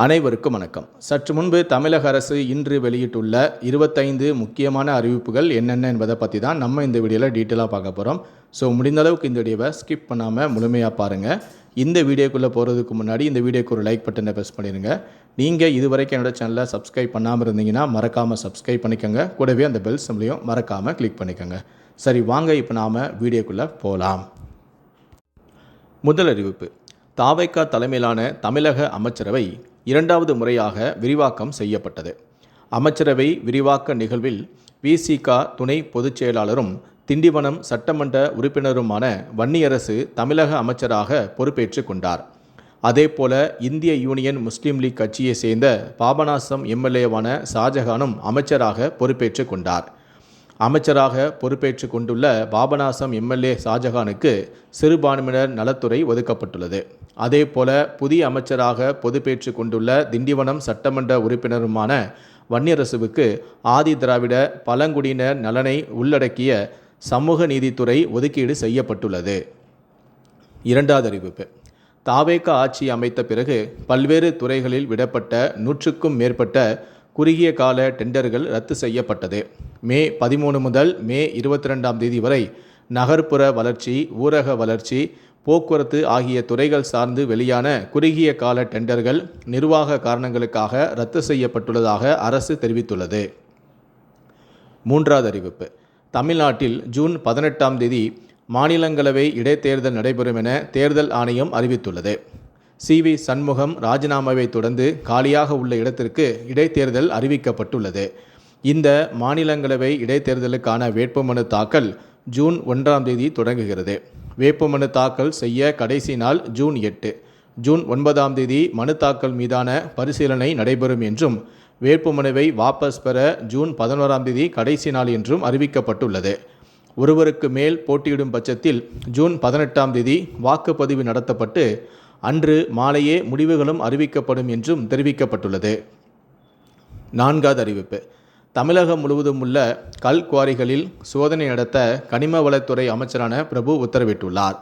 அனைவருக்கும் வணக்கம். சற்று முன்பு தமிழக அரசு இன்று வெளியிட்டுள்ள 25 முக்கியமான அறிவிப்புகள் என்னென்ன என்பதை பற்றி தான் நம்ம இந்த வீடியோவில் டீட்டெயிலாக பார்க்க போகிறோம். ஸோ முடிந்த அளவுக்கு இந்த வீடியோவை ஸ்கிப் பண்ணாமல் முழுமையாக பாருங்கள். இந்த வீடியோக்குள்ளே போகிறதுக்கு முன்னாடி இந்த வீடியோக்கு ஒரு லைக் பட்டனை ப்ரெஸ் பண்ணிடுங்க. நீங்கள் இதுவரைக்கும் என்னோட சேனலை சப்ஸ்கிரைப் பண்ணாமல் இருந்தீங்கன்னா மறக்காமல் சப்ஸ்கிரைப் பண்ணிக்கோங்க. கூடவே அந்த பெல் சிம்பளையும் மறக்காமல் கிளிக் பண்ணிக்கோங்க. சரி, வாங்க இப்போ நாம் வீடியோக்குள்ளே போகலாம். முதல் அறிவிப்பு: தாவைக்கா தலைமையிலான தமிழக அமைச்சரவை இரண்டாவது முறையாக விரிவாக்கம் செய்யப்பட்டது. அமைச்சரவை விரிவாக்க நிகழ்வில் விசிக துணை பொதுச் செயலாளரும் திண்டிவனம் சட்டமன்ற உறுப்பினருமான வன்னியரசு தமிழக அமைச்சராக பொறுப்பேற்றுக் கொண்டார். அதேபோல இந்திய யூனியன் முஸ்லீம் லீக் கட்சியை சேர்ந்த பாபநாசம் எம்எல்ஏவான ஷாஜகானும் அமைச்சராக பொறுப்பேற்றுக் கொண்டார். அமைச்சராக பொறுப்பேற்றுக் கொண்டுள்ள பாபநாசம் எம்எல்ஏ ஷாஜகானுக்கு சிறுபான்மையினர் நலத்துறை ஒதுக்கப்பட்டுள்ளது. அதேபோல புதிய அமைச்சராக பொறுப்பேற்றுக் கொண்டுள்ள திண்டிவனம் சட்டமன்ற உறுப்பினருமான வன்னியரசுவுக்கு ஆதி திராவிட பழங்குடியினர் நலனை உள்ளடக்கிய சமூக நீதித்துறை ஒதுக்கீடு செய்யப்பட்டுள்ளது. இரண்டாவது அறிவிப்பு: தாவேகா ஆட்சி அமைத்த பிறகு பல்வேறு துறைகளில் விடப்பட்ட 100க்கும் மேற்பட்ட குறுகிய கால டெண்டர்கள் ரத்து செய்யப்பட்டது. மே 13 முதல் மே 22ஆம் தேதி வரை நகர்ப்புற வளர்ச்சி, ஊரக வளர்ச்சி, போக்குவரத்து ஆகிய துறைகள் சார்ந்து வெளியான குறுகிய கால டெண்டர்கள் நிர்வாக காரணங்களுக்காக ரத்து செய்யப்பட்டுள்ளதாக அரசு தெரிவித்துள்ளது. மூன்றாவது அறிவிப்பு: தமிழ்நாட்டில் ஜூன் 18ஆம் தேதி மாநிலங்களவை இடைத்தேர்தல் நடைபெறும் என தேர்தல் ஆணையம் அறிவித்துள்ளது. சி.வி. சண்முகம் ராஜினாமாவை தொடர்ந்து காலியாக உள்ள இடத்திற்கு இடைத்தேர்தல் அறிவிக்கப்பட்டுள்ளது. இந்த மாநிலங்களவை இடைத்தேர்தலுக்கான வேட்புமனு தாக்கல் ஜூன் 1ஆம் தேதி தொடங்குகிறது. வேட்புமனு தாக்கல் செய்ய கடைசி நாள் ஜூன் 8. ஜூன் 9ஆம் தேதி மனு தாக்கல் மீதான பரிசீலனை நடைபெறும் என்றும் வேட்புமனுவை வாபஸ் பெற ஜூன் 11ஆம் தேதி கடைசி நாள் என்றும் அறிவிக்கப்பட்டுள்ளது. ஒருவருக்கு மேல் போட்டியிடும் பட்சத்தில் ஜூன் 18ஆம் தேதி வாக்குப்பதிவு நடத்தப்பட்டு அன்று மாலையே முடிவுகளும் அறிவிக்கப்படும் என்றும் தெரிவிக்கப்பட்டுள்ளது. நான்காவது அறிவிப்பு: தமிழகம் முழுவதும் உள்ள கல் குவாரிகளில் சோதனை நடத்த கனிம வளத்துறை அமைச்சரான பிரபு உத்தரவிட்டுள்ளார்.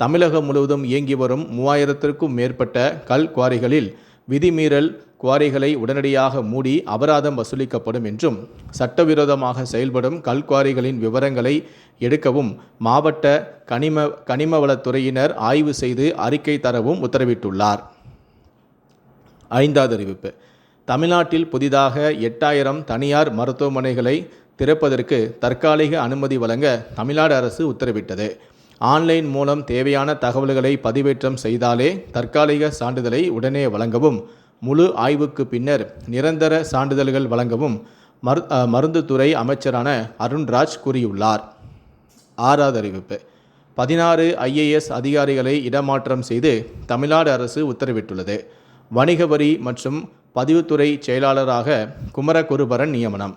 தமிழகம் முழுவதும் இயங்கி வரும் 3000க்கும் மேற்பட்ட கல் குவாரிகளில் விதிமீறல் குவாரிகளை உடனடியாக மூடி அபராதம் வசூலிக்கப்படும் என்றும், சட்டவிரோதமாக செயல்படும் கல்குவாரிகளின் விவரங்களை எடுக்கவும் மாவட்ட கனிம வளத்துறையினர் ஆய்வு செய்து அறிக்கை தரவும் உத்தரவிட்டுள்ளார். ஐந்தாவது அறிவிப்பு: தமிழ்நாட்டில் புதிதாக 8000 தனியார் மருத்துவமனைகளை திறப்பதற்கு தற்காலிக அனுமதி வழங்க தமிழ்நாடு அரசு உத்தரவிட்டது. ஆன்லைன் மூலம் தேவையான தகவல்களை பதிவேற்றம் செய்தாலே தற்காலிக சான்றிதழை உடனே வழங்கவும், முழு ஆய்வுக்கு பின்னர் நிரந்தர சான்றிதழ்கள் வழங்கவும் மருந்துத்துறை அமைச்சரான அருண்ராஜ் கூறியுள்ளார். ஆறாவது அறிவிப்பு: 16 IAS அதிகாரிகளை இடமாற்றம் செய்து தமிழ்நாடு அரசு உத்தரவிட்டுள்ளது. வணிக வரி மற்றும் பதிவுத்துறை செயலாளராக குமரகுருபரன் நியமனம்.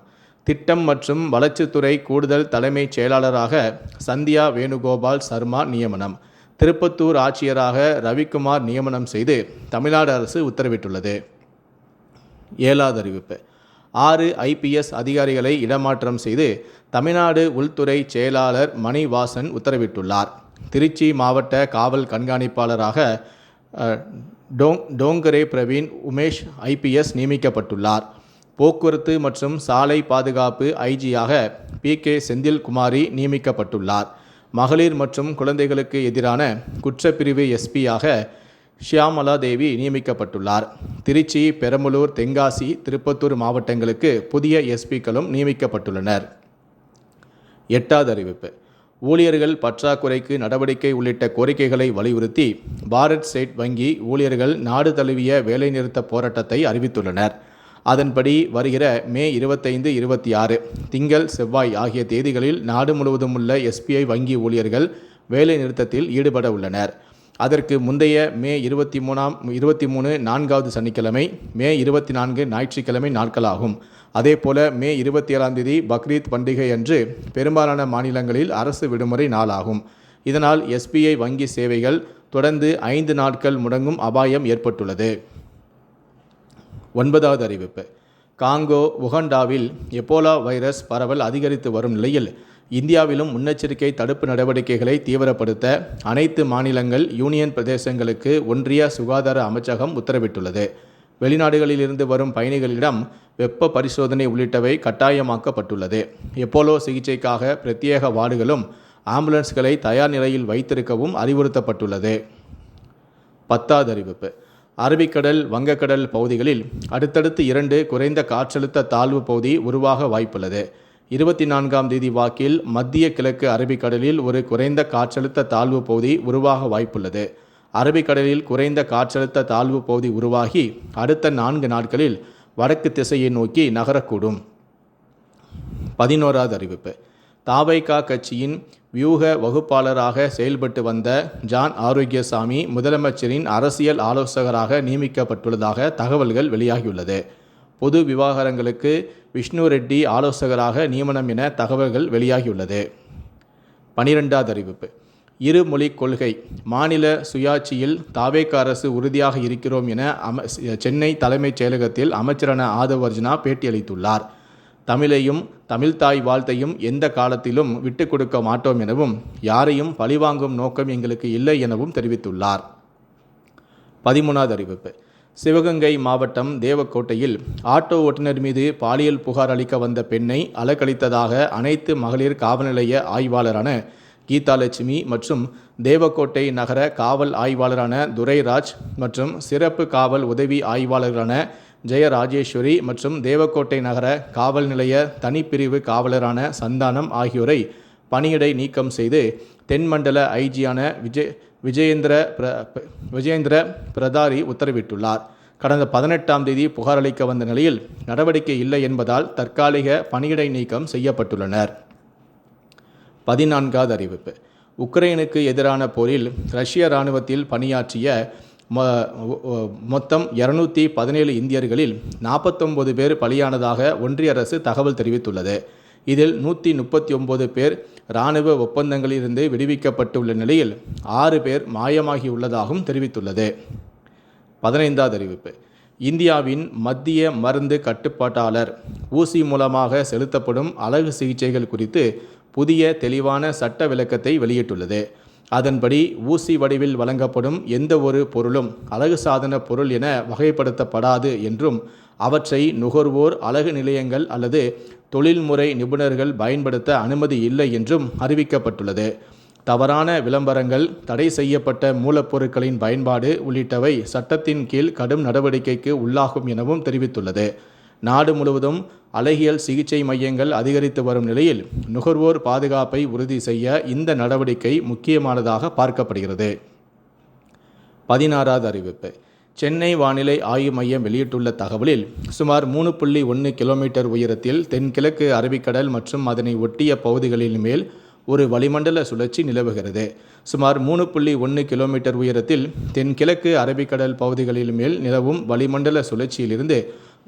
திட்டம் மற்றும் வளர்ச்சித்துறை கூடுதல் தலைமைச் செயலாளராக சந்தியா வேணுகோபால் சர்மா நியமனம். திருப்பத்தூர் ஆட்சியராக ரவிக்குமார் நியமனம் செய்து தமிழ்நாடு அரசு உத்தரவிட்டுள்ளது. ஏழாவது அறிவிப்பு: 6 IPS அதிகாரிகளை இடமாற்றம் செய்து தமிழ்நாடு உள்துறை செயலாளர் மணிவாசன் உத்தரவிட்டுள்ளார். திருச்சி மாவட்ட காவல் கண்காணிப்பாளராக டோங்கரே பிரவீன் உமேஷ் IPS நியமிக்கப்பட்டுள்ளார். போக்குவரத்து மற்றும் சாலை பாதுகாப்பு ஐஜியாக PK செந்தில்குமாரி நியமிக்கப்பட்டுள்ளார். மகளிர் மற்றும் குழந்தைகளுக்கு எதிரான குற்றப்பிரிவு SPயாக ஷியாமலா தேவி நியமிக்கப்பட்டுள்ளார். திருச்சி, பெரம்பலூர், தென்காசி, திருப்பத்தூர் மாவட்டங்களுக்கு புதிய SPக்களும் நியமிக்கப்பட்டுள்ளனர். எட்டாவது அறிவிப்பு: ஊழியர்கள் பற்றாக்குறைக்கு நடவடிக்கை உள்ளிட்ட கோரிக்கைகளை வலியுறுத்தி பாரத் ஸ்டேட் வங்கி ஊழியர்கள் நாடு தழுவிய வேலைநிறுத்த போராட்டத்தை அறிவித்துள்ளனர். அதன்படி வருகிற மே 25, 26 திங்கள், செவ்வாய் ஆகிய தேதிகளில் நாடு முழுவதும் உள்ள SBI வங்கி ஊழியர்கள் வேலை நிறுத்தத்தில் ஈடுபட உள்ளனர். அதற்கு முந்தைய மே 23 4வது சனிக்கிழமை, மே 24 ஞாயிற்றுக்கிழமை நாட்களாகும். அதேபோல மே 27ஆம் தேதி பக்ரீத் பண்டிகை அன்று பெரும்பாலான மாநிலங்களில் அரசு விடுமுறை நாளாகும். இதனால் SBI வங்கி சேவைகள் தொடர்ந்து 5 நாட்கள் முடங்கும் அபாயம் ஏற்பட்டுள்ளது. 9வது அறிவிப்பு: காங்கோ உகண்டாவில் எபோலா வைரஸ் பரவல் அதிகரித்து வரும் நிலையில் இந்தியாவிலும் முன்னெச்சரிக்கை தடுப்பு நடவடிக்கைகளை தீவிரப்படுத்த அனைத்து மாநிலங்கள், யூனியன் பிரதேசங்களுக்கு ஒன்றிய சுகாதார அமைச்சகம் உத்தரவிட்டுள்ளது. வெளிநாடுகளிலிருந்து வரும் பயணிகளிடம் வெப்ப பரிசோதனை உள்ளிட்டவை கட்டாயமாக்கப்பட்டுள்ளது. எப்போலோ சிகிச்சைக்காக பிரத்யேக வார்டுகளும் ஆம்புலன்ஸ்களை தயார் நிலையில் வைத்திருக்கவும் அறிவுறுத்தப்பட்டுள்ளது. 10வது அறிவிப்பு. அரபிக்கடல், வங்கக்கடல் பகுதிகளில் அடுத்தடுத்து 2 குறைந்த காற்றழுத்த தாழ்வு பகுதி உருவாக வாய்ப்புள்ளது. 24ஆம் தேதி வாக்கில் மத்திய கிழக்கு அரபிக்கடலில் ஒரு குறைந்த காற்றழுத்த தாழ்வு பகுதி உருவாக வாய்ப்புள்ளது. அரபிக்கடலில் குறைந்த காற்றழுத்த தாழ்வு பகுதி உருவாகி அடுத்த 4 நாட்களில் வடக்கு திசையை நோக்கி நகரக்கூடும். 11வது அறிவிப்பு. தாவைக்கா கட்சியின் வியூக வகுப்பாளராக செயல்பட்டு வந்த ஜான் ஆரோக்கியசாமி முதலமைச்சரின் அரசியல் ஆலோசகராக நியமிக்கப்பட்டுள்ளதாக தகவல்கள் வெளியாகியுள்ளது. பொது விவகாரங்களுக்கு விஷ்ணு ரெட்டி ஆலோசகராக நியமனம் என தகவல்கள் வெளியாகியுள்ளது. 12வது அறிவிப்பு. இருமொழிக் கொள்கை, மாநில சுயாட்சியில் தாவேகா அரசு உறுதியாக இருக்கிறோம் என சென்னை தலைமைச் செயலகத்தில் அமைச்சரான ஆதவ் அர்ஜுனா பேட்டியளித்துள்ளார். தமிழையும் தமிழ்தாய் வாழ்த்தையும் எந்த காலத்திலும் விட்டு கொடுக்க மாட்டோம் எனவும் யாரையும் பழிவாங்கும் நோக்கம் எங்களுக்கு இல்லை எனவும் தெரிவித்துள்ளார். 13வது அறிவிப்பு. சிவகங்கை மாவட்டம் தேவக்கோட்டையில் ஆட்டோ ஓட்டுநர் மீது பாலியல் புகார் அளிக்க வந்த பெண்ணை அலக்கழித்ததாக அனைத்து மகளிர் காவல் நிலைய ஆய்வாளரான கீதாலட்சுமி மற்றும் தேவக்கோட்டை நகர காவல் ஆய்வாளரான துரைராஜ் மற்றும் சிறப்பு காவல் உதவி ஆய்வாளர்களான ஜெயராஜேஸ்வரி மற்றும் தேவக்கோட்டை நகர காவல் நிலைய தனிப்பிரிவு காவலரான சந்தானம் ஆகியோரை பணியிடை நீக்கம் செய்து தென்மண்டல ஐஜியான விஜயேந்திர பிரதாரி உத்தரவிட்டுள்ளார். கடந்த 18ஆம் தேதி புகார் அளிக்க வந்த நிலையில் நடவடிக்கை இல்லை என்பதால் தற்காலிக பணியிடை நீக்கம் செய்யப்பட்டுள்ளனர். 14வது அறிவிப்பு. உக்ரைனுக்கு எதிரான போரில் ரஷ்ய இராணுவத்தில் பணியாற்றிய மொத்தம் 217 இந்தியர்களில் 49 பேர் பலியானதாக ஒன்றிய அரசு தகவல் தெரிவித்துள்ளது. இதில் 139 பேர் இராணுவ ஒப்பந்தங்களிலிருந்து விடுவிக்கப்பட்டுள்ள நிலையில் 6 பேர் மாயமாகியுள்ளதாகவும் தெரிவித்துள்ளது. 15வது அறிவிப்பு. இந்தியாவின் மத்திய மருந்து கட்டுப்பாட்டாளர் ஊசி மூலமாக செலுத்தப்படும் அழகு சிகிச்சைகள் குறித்து புதிய தெளிவான சட்ட விளக்கத்தை வெளியிட்டுள்ளது. அதன்படி ஊசி வடிவில் வழங்கப்படும் எந்த ஒரு பொருளும் அழகு சாதன பொருள் என வகைப்படுத்தப்படாது என்றும் அவற்றை நுகர்வோர், அழகு நிலையங்கள் அல்லது தொழில்முறை நிபுணர்கள் பயன்படுத்த அனுமதி இல்லை என்றும் அறிவிக்கப்பட்டுள்ளது. தவறான விளம்பரங்கள், தடை செய்யப்பட்ட மூலப்பொருட்களின் பயன்பாடு உள்ளிட்டவை சட்டத்தின் கீழ் கடும் நடவடிக்கைக்கு உள்ளாகும் எனவும் தெரிவித்துள்ளது. நாடு முழுவதும் அழகியல் சிகிச்சை மையங்கள் அதிகரித்து வரும் நிலையில் நுகர்வோர் பாதுகாப்பை உறுதி செய்ய இந்த நடவடிக்கை முக்கியமானதாக பார்க்கப்படுகிறது. 16வது அறிவிப்பு. சென்னை வானிலை ஆய்வு மையம் வெளியிட்டுள்ள தகவலில் சுமார் 3.1 கிலோமீட்டர் உயரத்தில் தென்கிழக்கு அரபிக்கடல் மற்றும் அதனை ஒட்டிய பகுதிகளின் மேல் ஒரு வளிமண்டல சுழற்சி நிலவுகிறது. சுமார் 3.1 கிலோமீட்டர் உயரத்தில் தென்கிழக்கு அரபிக்கடல் பகுதிகளின் மேல் நிலவும் வளிமண்டல சுழற்சியிலிருந்து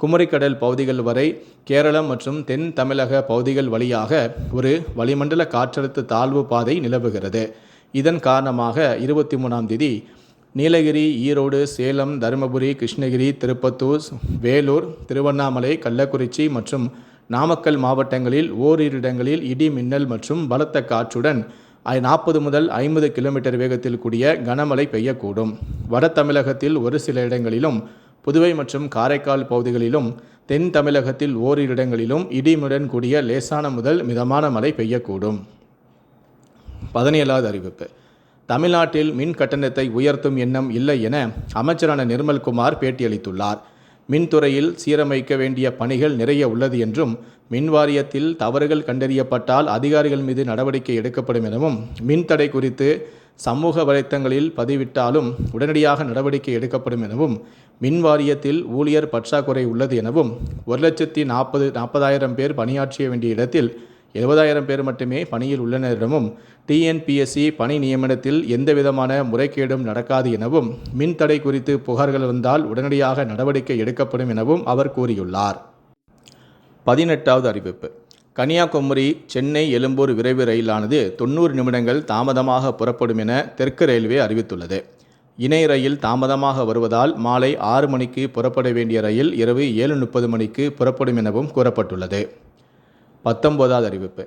குமரிக்கடல் பகுதிகள் வரை கேரளம் மற்றும் தென் தமிழக பகுதிகள் வழியாக ஒரு வளிமண்டல காற்றழுத்த தாழ்வு பாதை நிலவுகிறது. இதன் காரணமாக 23ஆம் தேதி நீலகிரி, ஈரோடு, சேலம், தருமபுரி, கிருஷ்ணகிரி, திருப்பத்தூர், வேலூர், திருவண்ணாமலை, கள்ளக்குறிச்சி மற்றும் நாமக்கல் மாவட்டங்களில் ஓரிரு இடங்களில் இடி மின்னல் மற்றும் பலத்த காற்றுடன் 40 முதல் 50 கிலோமீட்டர் வேகத்தில் கூடிய கனமழை பெய்யக்கூடும். வட தமிழகத்தில் ஒரு சில இடங்களிலும், புதுவை மற்றும் காரைக்கால் பகுதிகளிலும், தென் தமிழகத்தில் ஓரிரு இடங்களிலும் இடியுடன் கூடிய லேசான முதல் மிதமான மழை பெய்யக்கூடும். 17வது அறிவிப்பு. தமிழ்நாட்டில் மின் கட்டணத்தை உயர்த்தும் எண்ணம் இல்லை என அமைச்சரான நிர்மல்குமார் பேட்டியளித்துள்ளார். மின்துறையில் சீரமைக்க வேண்டிய பணிகள் நிறைய உள்ளது என்றும், மின் வாரியத்தில் தவறுகள் கண்டறியப்பட்டால் அதிகாரிகள் மீது நடவடிக்கை எடுக்கப்படும் எனவும், மின்தடை குறித்து சமூக வலைத்தளங்களில் பதிவிட்டாலும் உடனடியாக நடவடிக்கை எடுக்கப்படும் எனவும், மின் வாரியத்தில் ஊழியர் பற்றாக்குறை உள்ளது எனவும், 1,40,000 பேர் பணியாற்ற வேண்டிய இடத்தில் 70,000 பேர் மட்டுமே பணியில் உள்ளனர் எனவும், டிஎன்பிஎஸ்சி பணி நியமனத்தில் எந்தவிதமான முறைகேடும் நடக்காது எனவும், மின்தடை குறித்து புகார்கள் வந்தால் உடனடியாக நடவடிக்கை எடுக்கப்படும் எனவும் அவர் கூறியுள்ளார். 18வது அறிவிப்பு. கன்னியாகுமரி சென்னை எழும்பூர் விரைவு ரயிலானது 90 நிமிடங்கள் தாமதமாக புறப்படும் என தெற்கு ரயில்வே அறிவித்துள்ளது. இணை ரயில் தாமதமாக வருவதால் மாலை 6 மணிக்கு புறப்பட வேண்டிய ரயில் இரவு 7:30 மணிக்கு புறப்படும் எனவும் கூறப்பட்டுள்ளது. 19வது அறிவிப்பு.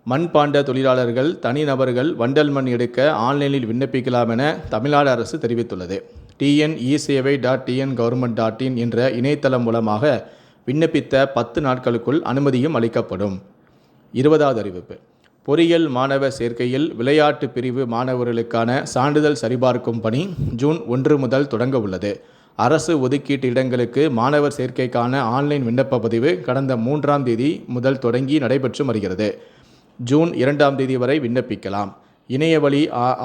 மண்பாண்ட தொழிலாளர்கள், தனிநபர்கள் வண்டல் மண் எடுக்க ஆன்லைனில் விண்ணப்பிக்கலாம் என தமிழ்நாடு அரசு தெரிவித்துள்ளது. tnEsevai.tngovernment.in என்ற இணையதளம் மூலமாக விண்ணப்பித்த 10 நாட்களுக்குள் அனுமதியும் அளிக்கப்படும். 20வது அறிவிப்பு. பொறியியல் மாணவ சேர்க்கையில் விளையாட்டு பிரிவு மாணவர்களுக்கான சான்றிதழ் சரிபார்க்கும் பணி ஜூன் 1 முதல் தொடங்க உள்ளது. அரசு ஒதுக்கீட்டு இடங்களுக்கு மாணவர் சேர்க்கைக்கான ஆன்லைன் விண்ணப்ப பதிவு கடந்த 3ஆம் தேதி முதல் தொடங்கி நடைபெற்று வருகிறது. ஜூன் 2ஆம் தேதி வரை விண்ணப்பிக்கலாம். இணையவழி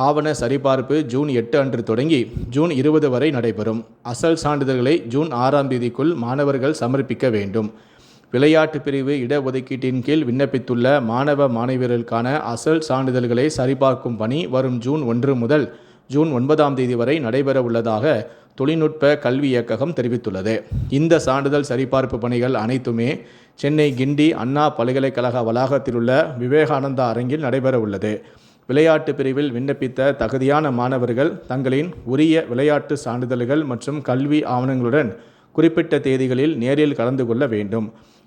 ஆவண சரிபார்ப்பு ஜூன் 8 அன்று தொடங்கி ஜூன் 20 வரை நடைபெறும். அசல் சான்றிதழ்களை ஜூன் 6ஆம் தேதிக்குள் மாணவர்கள் சமர்ப்பிக்க வேண்டும். விளையாட்டு பிரிவு இடஒதுக்கீட்டின் கீழ் விண்ணப்பித்துள்ள மாணவ மாணவியர்களுக்கான அசல் சான்றிதழ்களை சரிபார்க்கும் பணி வரும் ஜூன் 1 முதல் ஜூன் 9ஆம் தேதி வரை நடைபெற உள்ளதாக தொழில்நுட்ப கல்வி இயக்ககம் தெரிவித்துள்ளது. இந்த சான்றிதழ் சரிபார்ப்பு பணிகள் அனைத்துமே சென்னை கிண்டி அண்ணா பல்கலைக்கழக வளாகத்தில் உள்ள விவேகானந்தா அரங்கில் நடைபெற உள்ளது. விளையாட்டு பிரிவில் விண்ணப்பித்த தகுதியான மாணவர்கள் தங்களின் உரிய விளையாட்டு சான்றிதழ்கள் மற்றும் கல்வி ஆவணங்களுடன் குறிப்பிட்ட தேதிகளில் நேரில் கலந்து கொள்ள வேண்டும்.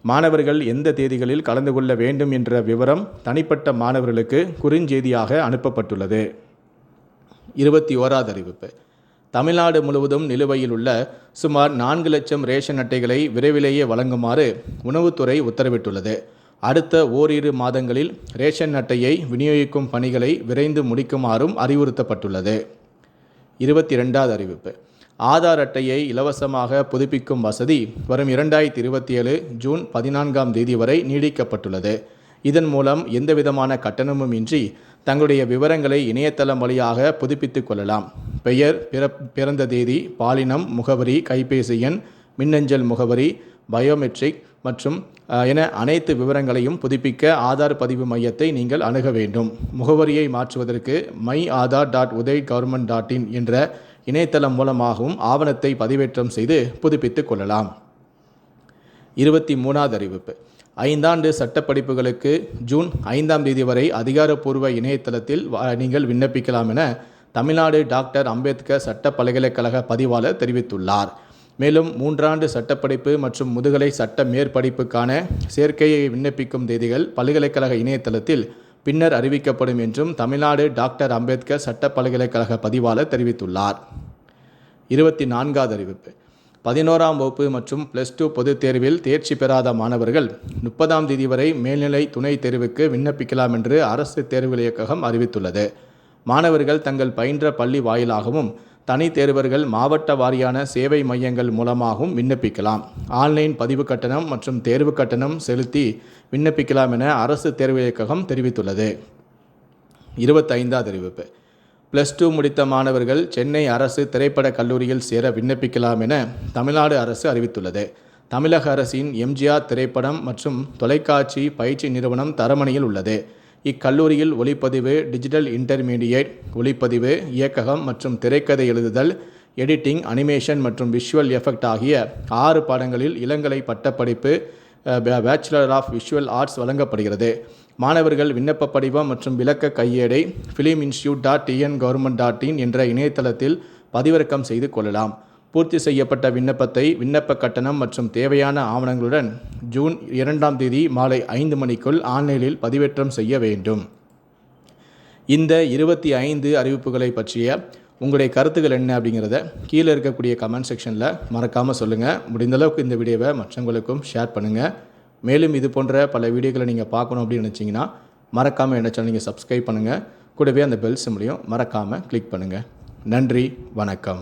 மாணவர்கள் எந்த தேதிகளில் கலந்து கொள்ள வேண்டும் என்ற விவரம் தனிப்பட்ட மாணவர்களுக்கு குறுஞ்செய்தியாக அனுப்பப்பட்டுள்ளது. 21வது அறிவிப்பு. தமிழ்நாடு முழுவதும் நிலுவையில் உள்ள சுமார் 4 லட்சம் ரேஷன் அட்டைகளை விரைவிலேயே வழங்குமாறு உணவுத்துறை உத்தரவிட்டுள்ளது. அடுத்த ஓரிரு மாதங்களில் ரேஷன் அட்டையை விநியோகிக்கும் பணிகளை விரைந்து முடிக்குமாறும் அறிவுறுத்தப்பட்டுள்ளது. 22வது அறிவிப்பு. ஆதார் அட்டையை இலவசமாக புதுப்பிக்கும் வசதி வரும் 2027 ஜூன் 14ஆம் தேதி வரை நீடிக்கப்பட்டுள்ளது. இதன் மூலம் எந்தவிதமான கட்டணமும் இன்றி தங்களுடைய விவரங்களை இணையதளம் வழியாக புதுப்பித்துக் கொள்ளலாம். பெயர், பிறந்த தேதி, பாலினம், முகவரி, கைபேசி எண், மின்னஞ்சல் முகவரி, பயோமெட்ரிக் மற்றும் என அனைத்து விவரங்களையும் புதுப்பிக்க ஆதார் பதிவு மையத்தை நீங்கள் அணுக வேண்டும். முகவரியை மாற்றுவதற்கு my.aadhar.uday.government.in என்ற இணையதளம் மூலமாகவும் ஆவணத்தை பதிவேற்றம் செய்து புதுப்பித்துக் கொள்ளலாம். 23வது அறிவிப்பு. 5 ஆண்டு சட்டப்படிப்புகளுக்கு ஜூன் 5ஆம் தேதி வரை அதிகாரப்பூர்வ இணையதளத்தில் நீங்கள் விண்ணப்பிக்கலாம் என தமிழ்நாடு டாக்டர் அம்பேத்கர் சட்ட பல்கலைக்கழக பதிவாளர் தெரிவித்துள்ளார். மேலும் 3 ஆண்டு சட்டப்படிப்பு மற்றும் முதுகலை சட்ட மேற்படிப்புக்கான சேர்க்கையை விண்ணப்பிக்கும் தேதிகள் பல்கலைக்கழக இணையதளத்தில் பின்னர் அறிவிக்கப்படும் என்றும் தமிழ்நாடு டாக்டர் அம்பேத்கர் சட்ட பல்கலைக்கழக பதிவாளர் தெரிவித்துள்ளார். 24வது அறிவிப்பு. 11ஆம் வகுப்பு மற்றும் +2 பொதுத் தேர்வில் தேர்ச்சி பெறாத மாணவர்கள் 30ஆம் தேதி வரை மேல்நிலை துணைத் தேர்வுக்கு விண்ணப்பிக்கலாம் என்று அரசு தேர்வுகள் இயக்ககம் அறிவித்துள்ளது. மாணவர்கள் தங்கள் பயின்ற பள்ளி வாயிலாகவும் தனி தேர்வர்கள் மாவட்ட வாரியான சேவை மையங்கள் மூலமாகவும் விண்ணப்பிக்கலாம். ஆன்லைன் பதிவு கட்டணம் மற்றும் தேர்வு கட்டணம் செலுத்தி விண்ணப்பிக்கலாம் என அரசு தேர்வு இயக்ககம் தெரிவித்துள்ளது. 25வது அறிவிப்பு. +2 முடித்த மாணவர்கள் சென்னை அரசு திரைப்படக் கல்லூரியில் சேர விண்ணப்பிக்கலாம் என தமிழ்நாடு அரசு அறிவித்துள்ளது. தமிழக அரசின் எம்ஜிஆர் திரைப்படம் மற்றும் தொலைக்காட்சி பயிற்சி நிறுவனம் தரமணியில் உள்ளது. இக்கல்லூரியில் ஒளிப்பதிவு, டிஜிட்டல் இன்டர்மீடியேட், ஒளிப்பதிவு, இயக்ககம் மற்றும் திரைக்கதை எழுதுதல், எடிட்டிங், அனிமேஷன் மற்றும் விஷுவல் எஃபெக்ட் ஆகிய 6 பாடங்களில் இளங்கலை பட்டப்படிப்பு பேச்சுலர் ஆஃப் விஷுவல் ஆர்ட்ஸ் வழங்கப்படுகிறது. மாணவர்கள் விண்ணப்ப படிவம் மற்றும் விளக்க கையேடை filminstitute.tngovernment.in என்ற இணையதளத்தில் பதிவிறக்கம் செய்து கொள்ளலாம். பூர்த்தி செய்யப்பட்ட விண்ணப்பத்தை விண்ணப்ப கட்டணம் மற்றும் தேவையான ஆவணங்களுடன் ஜூன் 2ஆம் தேதி மாலை 5 மணிக்குள் ஆன்லைனில் பதிவேற்றம் செய்ய வேண்டும். இந்த 25 அறிவிப்புகளை பற்றிய உங்களுடைய கருத்துக்கள் என்ன அப்படிங்கிறத கீழே இருக்கக்கூடிய கமெண்ட் செக்ஷனில் மறக்காமல் சொல்லுங்கள். முடிந்தளவுக்கு இந்த வீடியோவை மற்றவங்களுக்கும் ஷேர் பண்ணுங்கள். மேலும் இது போன்ற பல வீடியோக்களை நீங்கள் பார்க்கணும் அப்படின்னு நினச்சிங்கன்னா மறக்காமல் என்ன சேனல் நீங்கள் சப்ஸ்கிரைப் பண்ணுங்கள். கூடவே அந்த பெல் சிம்பலையும் மறக்காமல் கிளிக் பண்ணுங்கள். நன்றி, வணக்கம்.